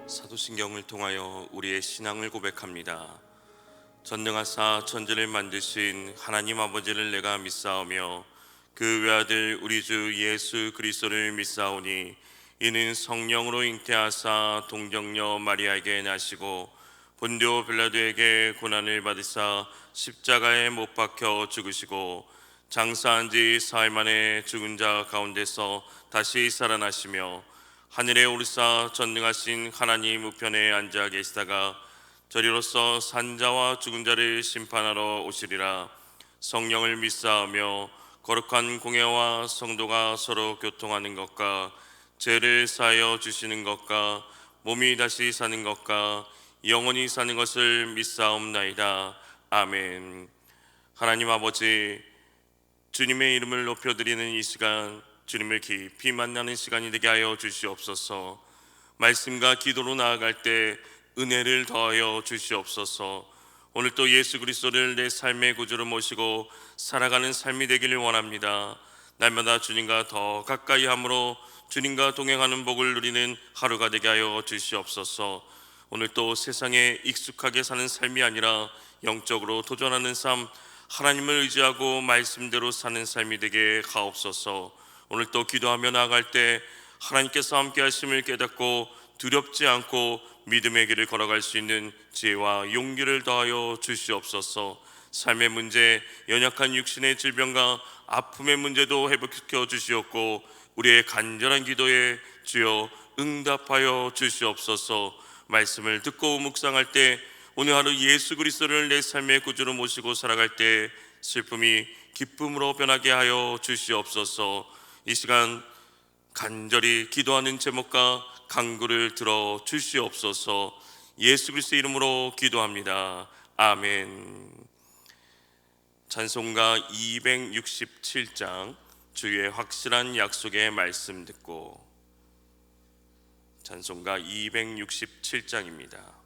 사도신경을 통하여 우리의 신앙을 고백합니다. 전능하사 천지를 만드신 하나님 아버지를 내가 믿사오며 그 외아들 우리 주 예수 그리스도를 믿사오니 이는 성령으로 잉태하사 동정녀 마리아에게 나시고 본디오 빌라도에게 고난을 받으사 십자가에 못 박혀 죽으시고 장사한 지 사흘 만에 죽은 자 가운데서 다시 살아나시며 하늘에 오르사 전능하신 하나님 우편에 앉아 계시다가 저리로서 산자와 죽은 자를 심판하러 오시리라. 성령을 믿사오며 거룩한 공예와 성도가 서로 교통하는 것과 죄를 사하여 주시는 것과 몸이 다시 사는 것과 영원히 사는 것을 믿사옵나이다. 아멘. 하나님 아버지, 주님의 이름을 높여드리는 이 시간, 주님을 깊이 만나는 시간이 되게 하여 주시옵소서. 말씀과 기도로 나아갈 때 은혜를 더하여 주시옵소서. 오늘 또 예수 그리스도를 내 삶의 구주로 모시고 살아가는 삶이 되기를 원합니다. 날마다 주님과 더 가까이 함으로 주님과 동행하는 복을 누리는 하루가 되게 하여 주시옵소서. 오늘 또 세상에 익숙하게 사는 삶이 아니라 영적으로 도전하는 삶, 하나님을 의지하고 말씀대로 사는 삶이 되게 하옵소서. 오늘 또 기도하며 나아갈 때 하나님께서 함께 하심을 깨닫고 두렵지 않고 믿음의 길을 걸어갈 수 있는 지혜와 용기를 더하여 주시옵소서. 삶의 문제, 연약한 육신의 질병과 아픔의 문제도 회복시켜 주시옵고 우리의 간절한 기도에 주여 응답하여 주시옵소서. 말씀을 듣고 묵상할 때 오늘 하루 예수 그리스도를 내 삶의 구주로 모시고 살아갈 때 슬픔이 기쁨으로 변하게 하여 주시옵소서. 이 시간 간절히 기도하는 제목과 간구를 들어 주시옵소서. 예수 그리스도 이름으로 기도합니다. 아멘. 찬송가 267장 주의 확실한 약속의 말씀 듣고, 찬송가 267장입니다.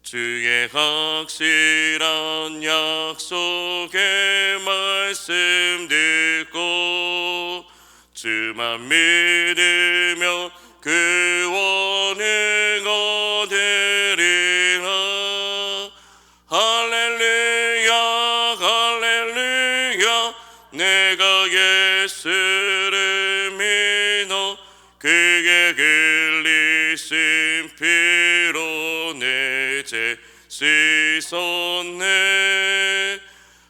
주의 확실한 약속의 말씀 듣고 주만 믿으며 구원을 얻으리라. 할렐루야 할렐루야. 내가 예수를 믿어 그의 흘리신 피로 내 죄 씻었네.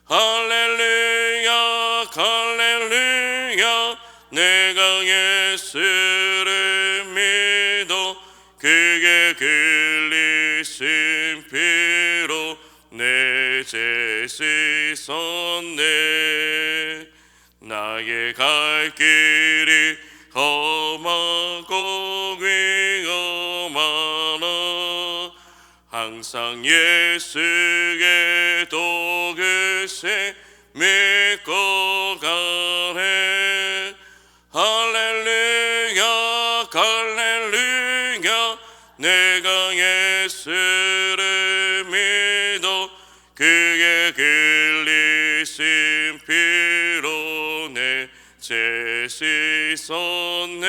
할렐루야 할렐루야. 내가 예수를 믿어 그의 흘리신 피로 내 죄 씻었네. 나의 갈 길이 험하고 위험하나 항상 예수의 도구세 믿고 가네. 할렐루야 할렐루야. 내가 예수를 믿어 그의 흘리신 피로 내 죄 씻었네.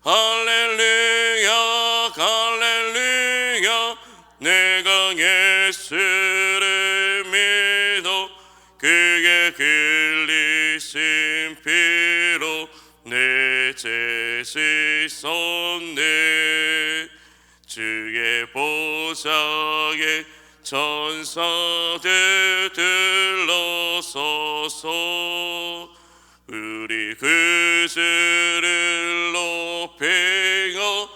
할렐루야 할렐루야. 내가 예수를 믿어 그의 흘리신 피로 내 죄 씻었네. 주의 보좌에 천사들 들러서서 우리 구주를 높이고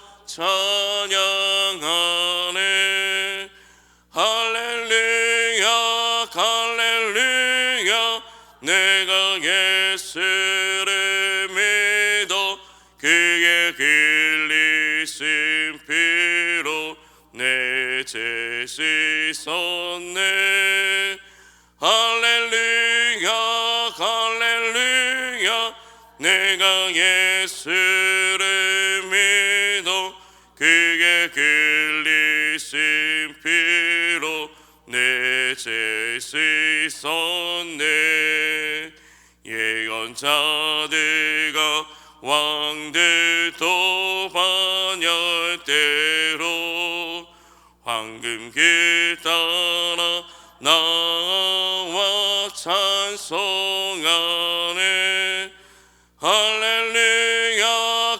찬양하네. 할렐루야 할렐루야. 내가 예수를 믿어 그의 흘리신 피로 내 죄 씻었네. 할렐루야 할렐루야. 내가 예수를 믿어 그의 흘리신 피로 내 죄 씻었네. 예언자들과 왕들도 반열 푸른 길 따라 나와 찬송하네. 할렐루야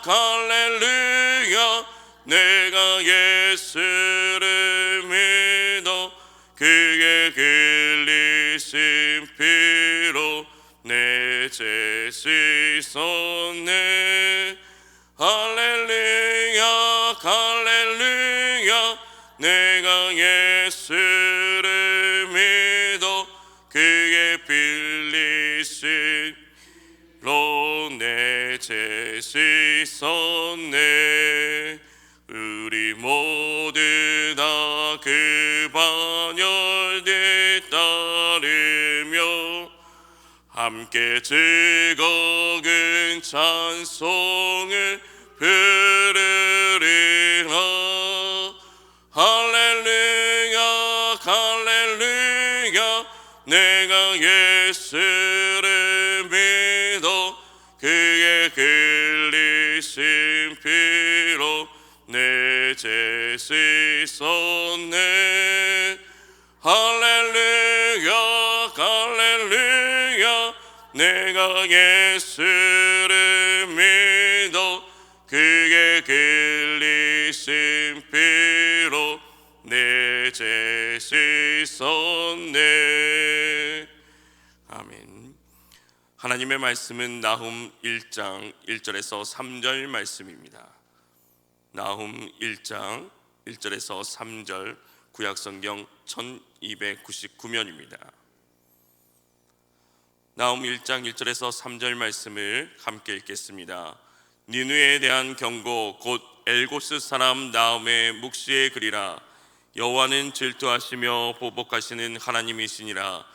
할렐루야 내가 예수를 믿어 그의 흘리신 피로 내 죄 씻었네. 할렐루야 할렐루야 내가 예수를 믿어 그의 빌리신 로 내 죄 씻었네. 우리 모두 다 그 반열에 따르며 함께 즐거운 찬송을 부르리라. 할렐루야 할렐루야 내가 예수를 믿어 그의 흘리신 피로 내 죄 씻었네. 할렐루야 할렐루야 내가 예수를 믿어 그의 흘리신 피로 내 죄 씻었네. 아멘. 하나님의 말씀은 나훔 1장 1절에서 3절 말씀입니다. 나훔 1장 1절에서 3절 구약성경 1299면입니다. 나훔 1장 1절에서 3절 말씀을 함께 읽겠습니다. 니느웨에 대한 경고 곧 엘고스 사람 나훔의 묵시의 글이라. 여호와는 질투하시며 보복하시는 하나님이시니라.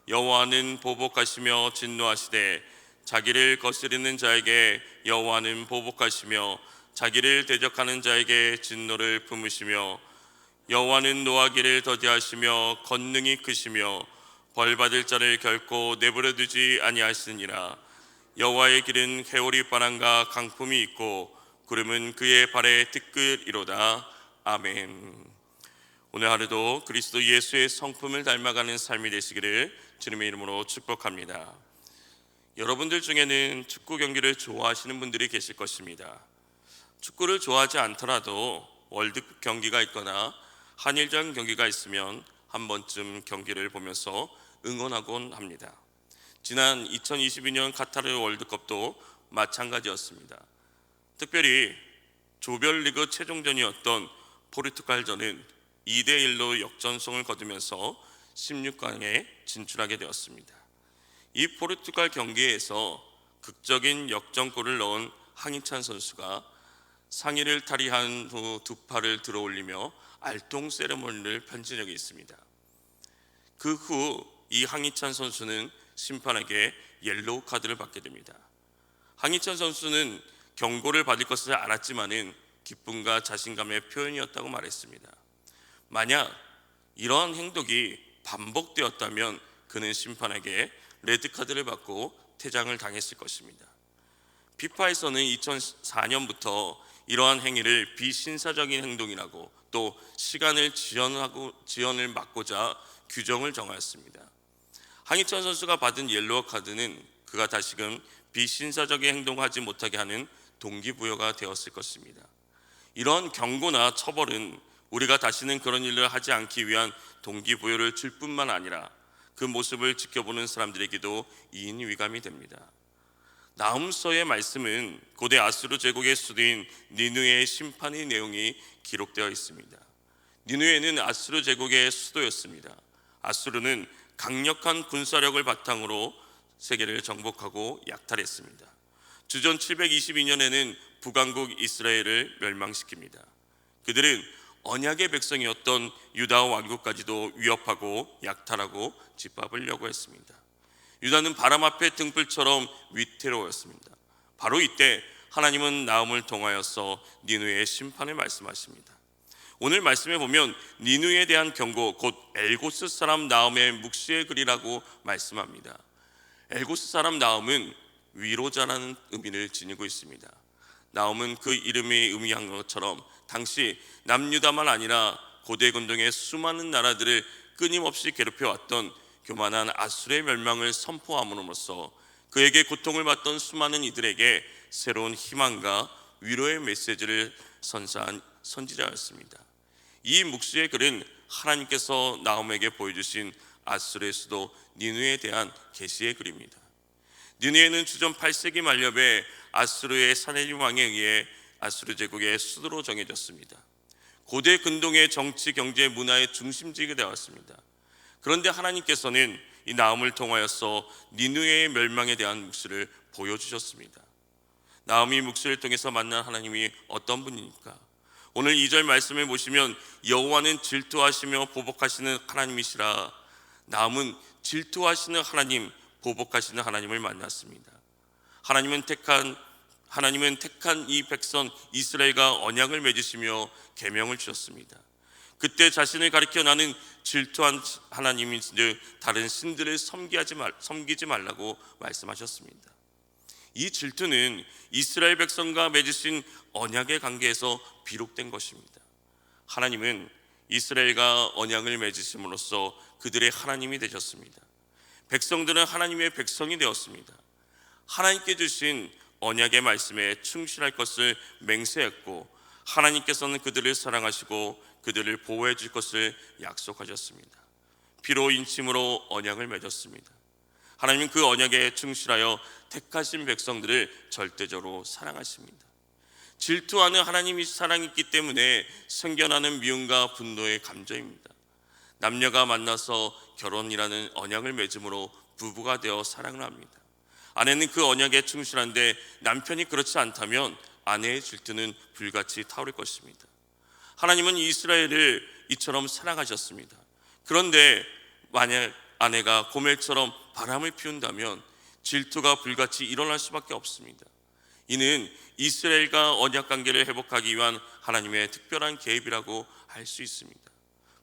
여호와는 보복하시며 진노하시되 자기를 거스르는 자에게 여호와는 보복하시며 자기를 대적하는 자에게 진노를 품으시며 여호와는 노하기를 더디하시며 권능이 크시며 벌받을 자를 결코 내버려 두지 아니하시니라. 여호와의 길은 회오리 바람과 강풍이 있고 구름은 그의 발에 티끌이로다. 아멘. 오늘 하루도 그리스도 예수의 성품을 닮아가는 삶이 되시기를 주님의 이름으로 축복합니다. 여러분들 중에는 축구 경기를 좋아하시는 분들이 계실 것입니다. 축구를 좋아하지 않더라도 월드컵 경기가 있거나 한일전 경기가 있으면 한 번쯤 경기를 보면서 응원하곤 합니다. 지난 2022년 카타르 월드컵도 마찬가지였습니다. 특별히 조별리그 최종전이었던 포르투갈전은 2대1로 역전승을 거두면서 16강에 진출하게 되었습니다. 이 포르투갈 경기에서 극적인 역전골을 넣은 황희찬 선수가 상의를 탈의한 후 두 팔을 들어 올리며 알통 세레머니를 펼친 적이 있습니다. 그 후 이 황희찬 선수는 심판에게 옐로우 카드를 받게 됩니다. 황희찬 선수는 경고를 받을 것을 알았지만은 기쁨과 자신감의 표현이었다고 말했습니다. 만약 이러한 행동이 반복되었다면 그는 심판에게 레드카드를 받고 퇴장을 당했을 것입니다. 피파에서는 2004년부터 이러한 행위를 비신사적인 행동이라고 또 시간을 지연을 막고자 규정을 정하였습니다. 황희찬 선수가 받은 옐로우 카드는 그가 다시금 비신사적인 행동하지 못하게 하는 동기부여가 되었을 것입니다. 이런 경고나 처벌은 우리가 다시는 그런 일을 하지 않기 위한 동기부여를 줄 뿐만 아니라 그 모습을 지켜보는 사람들에게도 이인위감이 됩니다. 나훔서의 말씀은 고대 아수르 제국의 수도인 니느웨의 심판의 내용이 기록되어 있습니다. 니느웨는 아수르 제국의 수도였습니다. 아수르는 강력한 군사력을 바탕으로 세계를 정복하고 약탈했습니다. 주전 722년에는 북왕국 이스라엘을 멸망시킵니다. 그들은 언약의 백성이었던 유다 왕국까지도 위협하고 약탈하고 짓밟으려고 했습니다. 유다는 바람 앞에 등불처럼 위태로웠습니다. 바로 이때 하나님은 나훔을 통하여서 니느웨의 심판을 말씀하십니다. 오늘 말씀에 보면 니느웨에 대한 경고 곧 엘고스 사람 나훔의 묵시의 글이라고 말씀합니다. 엘고스 사람 나훔은 위로자라는 의미를 지니고 있습니다. 나훔은 그 이름이 의미한 것처럼 당시 남유다만 아니라 고대 근동의 수많은 나라들을 끊임없이 괴롭혀왔던 교만한 아수르의 멸망을 선포함으로써 그에게 고통을 받던 수많은 이들에게 새로운 희망과 위로의 메시지를 선사한 선지자였습니다. 이 묵시의 글은 하나님께서 나홈에게 보여주신 아수르의 수도 니느웨에 대한 계시의 글입니다. 니느웨는 주전 8세기 말엽에 아수르의 사네립 왕에 의해 아수르 제국의 수도로 정해졌습니다. 고대 근동의 정치, 경제, 문화의 중심지가 되었습니다. 그런데 하나님께서는 이 나홈을 통하여서 니느웨의 멸망에 대한 묵시를 보여주셨습니다. 나홈이 묵시를 통해서 만난 하나님이 어떤 분입니까? 오늘 2절 말씀을 보시면 여호와는 질투하시며 보복하시는 하나님이시라. 나홈은 질투하시는 하나님, 보복하시는 하나님을 만났습니다. 하나님은 택한 이 백성 이스라엘과 언약을 맺으시며 계명을 주셨습니다. 그때 자신을 가리켜 나는 질투한 하나님인즉 다른 신들을 섬기지 말라고 말씀하셨습니다. 이 질투는 이스라엘 백성과 맺으신 언약의 관계에서 비롯된 것입니다. 하나님은 이스라엘과 언약을 맺으심으로써 그들의 하나님이 되셨습니다. 백성들은 하나님의 백성이 되었습니다. 하나님께 주신 언약의 말씀에 충실할 것을 맹세했고 하나님께서는 그들을 사랑하시고 그들을 보호해 줄 것을 약속하셨습니다. 피로 인침으로 언약을 맺었습니다. 하나님은 그 언약에 충실하여 택하신 백성들을 절대적으로 사랑하십니다. 질투하는 하나님이 사랑이 있기 때문에 생겨나는 미움과 분노의 감정입니다. 남녀가 만나서 결혼이라는 언약을 맺음으로 부부가 되어 사랑을 합니다. 아내는 그 언약에 충실한데 남편이 그렇지 않다면 아내의 질투는 불같이 타오를 것입니다. 하나님은 이스라엘을 이처럼 사랑하셨습니다. 그런데 만약 아내가 고멜처럼 바람을 피운다면 질투가 불같이 일어날 수밖에 없습니다. 이는 이스라엘과 언약 관계를 회복하기 위한 하나님의 특별한 계획이라고 할 수 있습니다.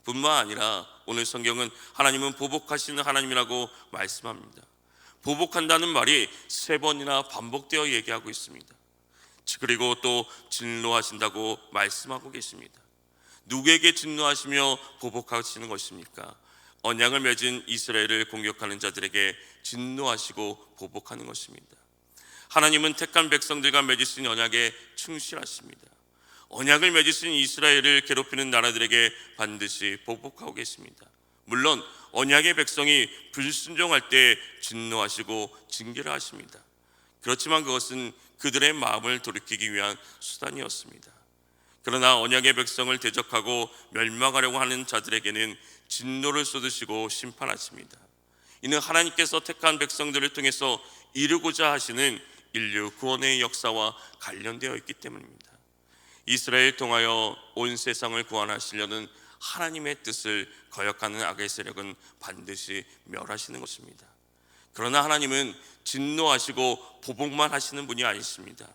뿐만 아니라 오늘 성경은 하나님은 보복하시는 하나님이라고 말씀합니다. 보복한다는 말이 3번이나 반복되어 얘기하고 있습니다. 그리고 또 진노하신다고 말씀하고 계십니다. 누구에게 진노하시며 보복하시는 것입니까? 언약을 맺은 이스라엘을 공격하는 자들에게 진노하시고 보복하는 것입니다. 하나님은 택한 백성들과 맺으신 언약에 충실하십니다. 언약을 맺으신 이스라엘을 괴롭히는 나라들에게 반드시 보복하고 계십니다. 물론 언약의 백성이 불순종할 때 진노하시고 징계를 하십니다. 그렇지만 그것은 그들의 마음을 돌이키기 위한 수단이었습니다. 그러나 언약의 백성을 대적하고 멸망하려고 하는 자들에게는 진노를 쏟으시고 심판하십니다. 이는 하나님께서 택한 백성들을 통해서 이루고자 하시는 인류 구원의 역사와 관련되어 있기 때문입니다. 이스라엘 통하여 온 세상을 구원하시려는 하나님의 뜻을 거역하는 악의 세력은 반드시 멸하시는 것입니다. 그러나 하나님은 진노하시고 보복만 하시는 분이 아니십니다.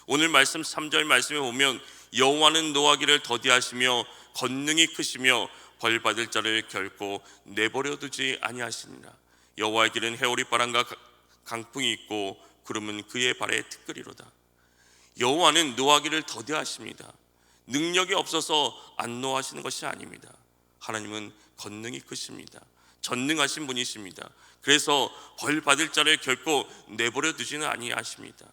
오늘 말씀 3절 말씀에 보면 여호와는 노하기를 더디하시며 권능이 크시며 벌 받을 자를 결코 내버려 두지 아니하시니라. 여호와의 길은 해오리 바람과 강풍이 있고 구름은 그의 발에 티끌이로다. 여호와는 노하기를 더디하십니다. 능력이 없어서 안 노하시는 것이 아닙니다. 하나님은 권능이 크십니다. 전능하신 분이십니다. 그래서 벌 받을 자를 결코 내버려 두지는 아니하십니다.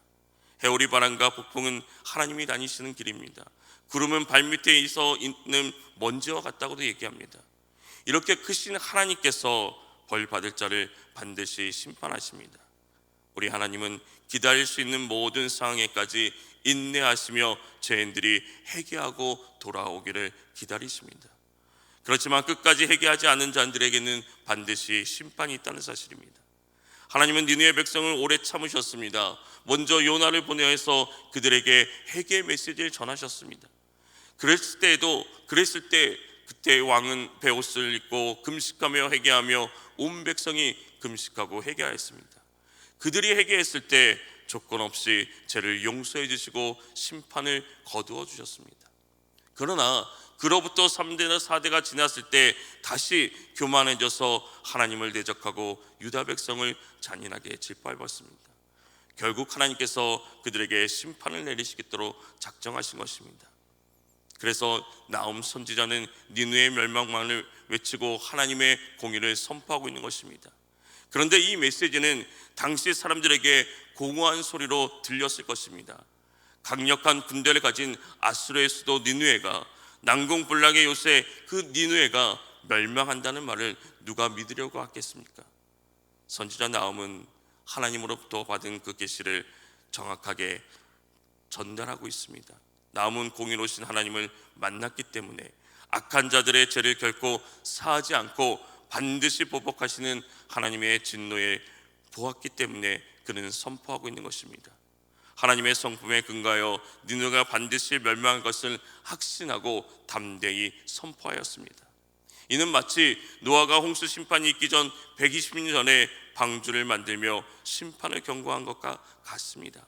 해오리 바람과 폭풍은 하나님이 다니시는 길입니다. 구름은 발밑에 있는 먼지와 같다고도 얘기합니다. 이렇게 크신 하나님께서 벌 받을 자를 반드시 심판하십니다. 우리 하나님은 기다릴 수 있는 모든 상황에까지 인내하시며 죄인들이 회개하고 돌아오기를 기다리십니다. 그렇지만 끝까지 회개하지 않는 자들에게는 반드시 심판이 있다는 사실입니다. 하나님은 니느웨 백성을 오래 참으셨습니다. 먼저 요나를 보내서 그들에게 회개의 메시지를 전하셨습니다. 그랬을 때 그때 왕은 베옷을 입고 금식하며 회개하며 온 백성이 금식하고 회개하였습니다. 그들이 회개했을 때 조건 없이 죄를 용서해 주시고 심판을 거두어 주셨습니다. 그러나 그로부터 3대나 4대가 지났을 때 다시 교만해져서 하나님을 대적하고 유다 백성을 잔인하게 짓밟았습니다. 결국 하나님께서 그들에게 심판을 내리시도록 작정하신 것입니다. 그래서 나움 선지자는 니느웨의 멸망만을 외치고 하나님의 공의를 선포하고 있는 것입니다. 그런데 이 메시지는 당시 사람들에게 공허한 소리로 들렸을 것입니다. 강력한 군대를 가진 아수르의 수도 니느웨가, 난공불락의 요새 그 니느웨가 멸망한다는 말을 누가 믿으려고 하겠습니까? 선지자 나움은 하나님으로부터 받은 그 계시를 정확하게 전달하고 있습니다. 나움은 공의로우신 하나님을 만났기 때문에 악한 자들의 죄를 결코 사하지 않고 반드시 보복하시는 하나님의 진노에 보았기 때문에 그는 선포하고 있는 것입니다. 하나님의 성품에 근거하여 니느웨가 반드시 멸망할 것을 확신하고 담대히 선포하였습니다. 이는 마치 노아가 홍수 심판이 있기 전 120년 전에 방주를 만들며 심판을 경고한 것과 같습니다.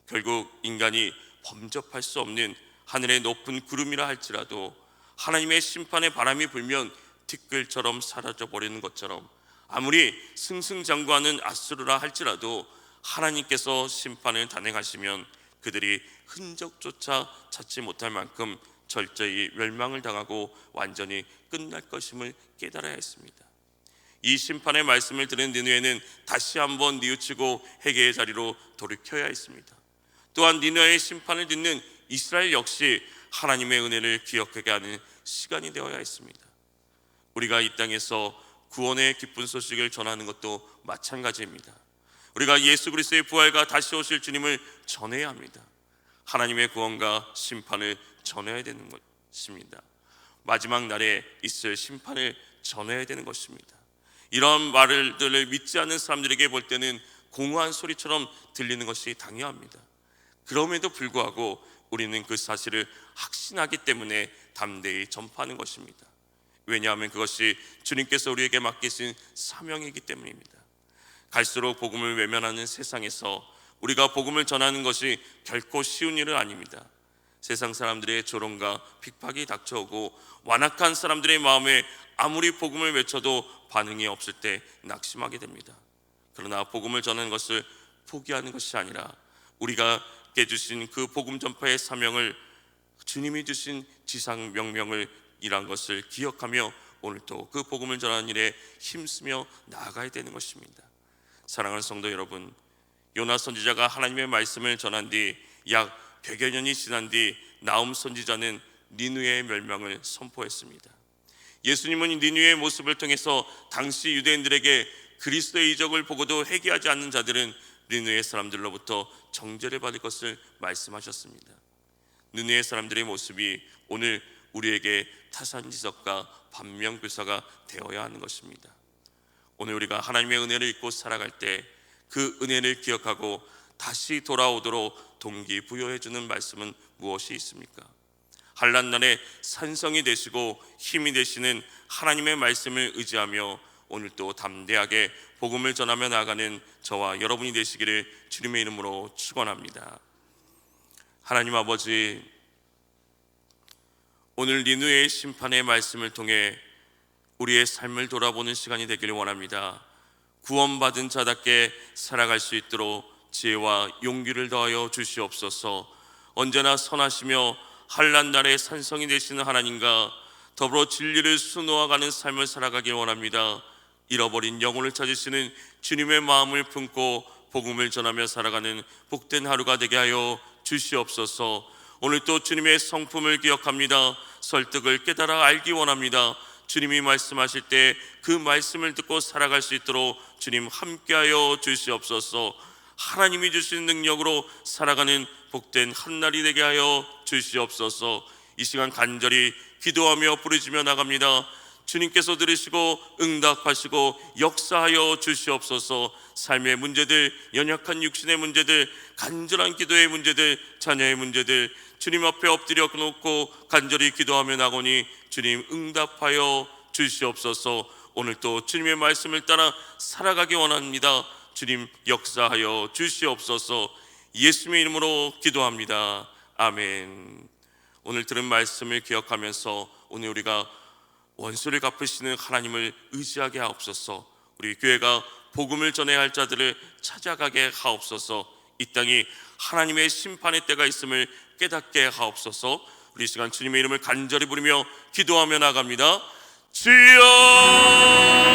결국 인간이 범접할 수 없는 하늘의 높은 구름이라 할지라도 하나님의 심판의 바람이 불면 티끌처럼 사라져버리는 것처럼 아무리 승승장구하는 아수르라 할지라도 하나님께서 심판을 단행하시면 그들이 흔적조차 찾지 못할 만큼 절저히 멸망을 당하고 완전히 끝날 것임을 깨달아야 했습니다. 이 심판의 말씀을 들은 니느웨는 다시 한번 뉘우치고 회개의 자리로 돌이켜야 했습니다. 또한 니느웨의 심판을 듣는 이스라엘 역시 하나님의 은혜를 기억하게 하는 시간이 되어야 했습니다. 우리가 이 땅에서 구원의 기쁜 소식을 전하는 것도 마찬가지입니다. 우리가 예수 그리스도의 부활과 다시 오실 주님을 전해야 합니다. 하나님의 구원과 심판을 전해야 되는 것입니다. 마지막 날에 있을 심판을 전해야 되는 것입니다. 이런 말들을 믿지 않는 사람들에게 볼 때는 공허한 소리처럼 들리는 것이 당연합니다. 그럼에도 불구하고 우리는 그 사실을 확신하기 때문에 담대히 전파하는 것입니다. 왜냐하면 그것이 주님께서 우리에게 맡기신 사명이기 때문입니다. 갈수록 복음을 외면하는 세상에서 우리가 복음을 전하는 것이 결코 쉬운 일은 아닙니다. 세상 사람들의 조롱과 핍박이 닥쳐오고 완악한 사람들의 마음에 아무리 복음을 외쳐도 반응이 없을 때 낙심하게 됩니다. 그러나 복음을 전하는 것을 포기하는 것이 아니라 우리가 주신 그 복음 전파의 사명을, 주님이 주신 지상 명령을 이란 것을 기억하며 오늘도 그 복음을 전하는 일에 힘쓰며 나아가야 되는 것입니다. 사랑하는 성도 여러분, 요나 선지자가 하나님의 말씀을 전한 뒤 약 100여 년이 지난 뒤 나움 선지자는 니느웨의 멸망을 선포했습니다. 예수님은 니느웨의 모습을 통해서 당시 유대인들에게 그리스도의 이적을 보고도 회개하지 않는 자들은 니느웨 사람들로부터 정죄를 받을 것을 말씀하셨습니다. 니느웨 사람들의 모습이 오늘 우리에게 타산지석과 반면교사가 되어야 하는 것입니다. 오늘 우리가 하나님의 은혜를 잊고 살아갈 때 그 은혜를 기억하고 다시 돌아오도록 동기부여해 주는 말씀은 무엇이 있습니까? 환난날에 산성이 되시고 힘이 되시는 하나님의 말씀을 의지하며 오늘도 담대하게 복음을 전하며 나아가는 저와 여러분이 되시기를 주님의 이름으로 축원합니다. 하나님 아버지, 오늘 니느웨의 심판의 말씀을 통해 우리의 삶을 돌아보는 시간이 되기를 원합니다. 구원받은 자답게 살아갈 수 있도록 지혜와 용기를 더하여 주시옵소서. 언제나 선하시며 환난날에 산성이 되시는 하나님과 더불어 진리를 수놓아가는 삶을 살아가길 원합니다. 잃어버린 영혼을 찾으시는 주님의 마음을 품고 복음을 전하며 살아가는 복된 하루가 되게 하여 주시옵소서. 오늘 또 주님의 성품을 기억합니다. 설득을 깨달아 알기 원합니다. 주님이 말씀하실 때 그 말씀을 듣고 살아갈 수 있도록 주님 함께하여 주시옵소서. 하나님이 주신 능력으로 살아가는 복된 한날이 되게 하여 주시옵소서. 이 시간 간절히 기도하며 부르짖으며 나갑니다. 주님께서 들으시고 응답하시고 역사하여 주시옵소서. 삶의 문제들, 연약한 육신의 문제들, 간절한 기도의 문제들, 자녀의 문제들 주님 앞에 엎드려 놓고 간절히 기도하며 나오니 주님 응답하여 주시옵소서. 오늘 또 주님의 말씀을 따라 살아가기 원합니다. 주님 역사하여 주시옵소서. 예수님의 이름으로 기도합니다. 아멘. 오늘 들은 말씀을 기억하면서 오늘 우리가 원수를 갚으시는 하나님을 의지하게 하옵소서. 우리 교회가 복음을 전해야 할 자들을 찾아가게 하옵소서. 이 땅이 하나님의 심판의 때가 있음을 깨닫게 하옵소서. 우리 이 시간 주님의 이름을 간절히 부르며 기도하며 나갑니다. 주여